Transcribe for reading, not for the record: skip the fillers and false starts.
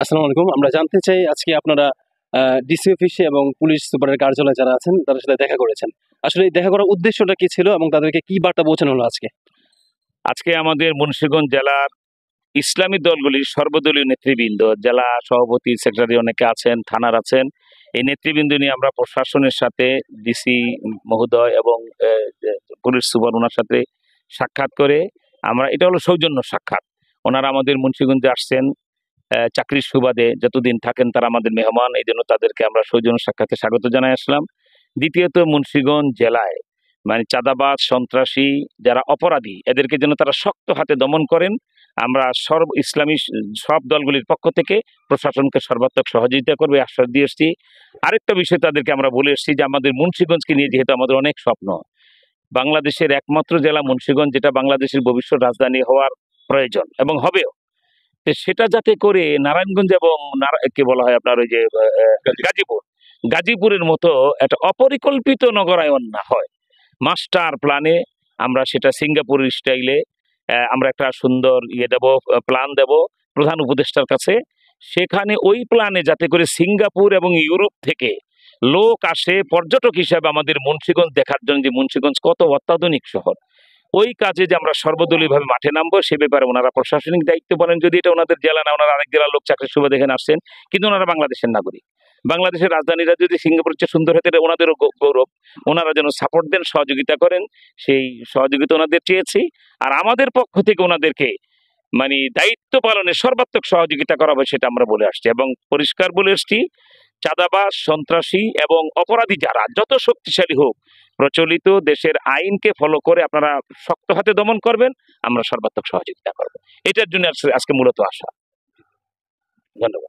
আসসালামু আলাইকুম। আমরা জানতে চাই আজকে আপনারা ডিসি অফিসে এবং পুলিশ সুপারের কার্যালয়ে যারা আছেন তাদের সাথে দেখা করেছেন। আসলে এই দেখা করার উদ্দেশ্যটা কি ছিল এবং তাদেরকে কি বার্তা পৌঁছানো হলো আজকে? আজকে আমাদের মুন্সিগঞ্জ জেলার ইসলামী দলগুলির সর্বদলীয় নেতৃবৃন্দ, জেলা সভাপতি, সেক্রেটারি অনেকে আছেন, থানার আছেন, এই নেতৃবৃন্দ নিয়ে আমরা প্রশাসনের সাথে ডিসি মহোদয় এবং পুলিশ সুপার ওনার সাথে সাক্ষাৎ করে আমরা, এটা হলো সৌজন্য সাক্ষাৎ। ওনারা আমাদের মুন্সিগঞ্জে আসছেন চাকরির সুবাদে, যতদিন থাকেন তারা আমাদের মেহমান, এই জন্য তাদেরকে আমরা সৌজন্য সাক্ষাতে স্বাগত জানাই আসলাম। দ্বিতীয়ত, মুন্সিগঞ্জ জেলায় মানে চাঁদাবাজ, সন্ত্রাসী যারা অপরাধী, এদেরকে যেন তারা শক্ত হাতে দমন করেন। আমরা ইসলামী সব দলগুলির পক্ষ থেকে প্রশাসনকে সর্বাত্মক সহযোগিতা করবে আশ্বাস দিয়ে এসেছি। আরেকটা বিষয় তাদেরকে আমরা বলে এসেছি যে আমাদের মুন্সিগঞ্জকে নিয়ে যেহেতু আমাদের অনেক স্বপ্ন, বাংলাদেশের একমাত্র জেলা মুন্সিগঞ্জ, যেটা বাংলাদেশের ভবিষ্যৎ রাজধানী হওয়ার প্রয়োজন এবং হবেও, তো সেটা যাতে করে নারায়ণগঞ্জ এবং কি বলা হয় আপনার ওই যে গাজীপুরের মতো একটা অপরিকল্পিত নগরায়ন না হয়, মাস্টার প্ল্যানে আমরা সেটা সিঙ্গাপুরের স্টাইলে আমরা একটা সুন্দর দেব, প্ল্যান দেব প্রধান উপদেষ্টার কাছে। সেখানে ওই প্ল্যানে যাতে করে সিঙ্গাপুর এবং ইউরোপ থেকে লোক আসে পর্যটক হিসাবে আমাদের মুন্সিগঞ্জ দেখার জন্য, যে মুন্সিগঞ্জ কত অত্যাধুনিক শহর, ওই কাজে যে আমরা সর্বদলীয়ভাবে মাঠে নামবো সে ব্যাপারে ওনারা প্রশাসনিক দায়িত্ব বলেন। যদি এটা ওনাদের জেলা না, ওনারা আরেক জেলার লোক চাকরির সুবাদে এখানে আসছেন, কিন্তু ওনারা বাংলাদেশের নাগরিক। বাংলাদেশের রাজধানীরা যদি সিঙ্গাপুরের চেয়ে সুন্দর হতে, ওনাদেরও গৌরব। ওনারা যেন সাপোর্ট দেন, সহযোগিতা করেন, সেই সহযোগিতা ওনাদের চেয়েছি। আর আমাদের পক্ষ থেকে ওনাদেরকে মানে দায়িত্ব পালনে সর্বাত্মক সহযোগিতা করা হবে সেটা আমরা বলে আসছি এবং পরিষ্কার বলে আসছি, চাঁদাবাজ, সন্ত্রাসী এবং অপরাধী যারা যত শক্তিশালী হোক, প্রচলিত দেশের আইনকে ফলো করে আপনারা শক্ত হাতে দমন করবেন, আমরা সর্বাত্মক সহযোগিতা করব। এটার জন্য আজকে মূলত আসা। ধন্যবাদ।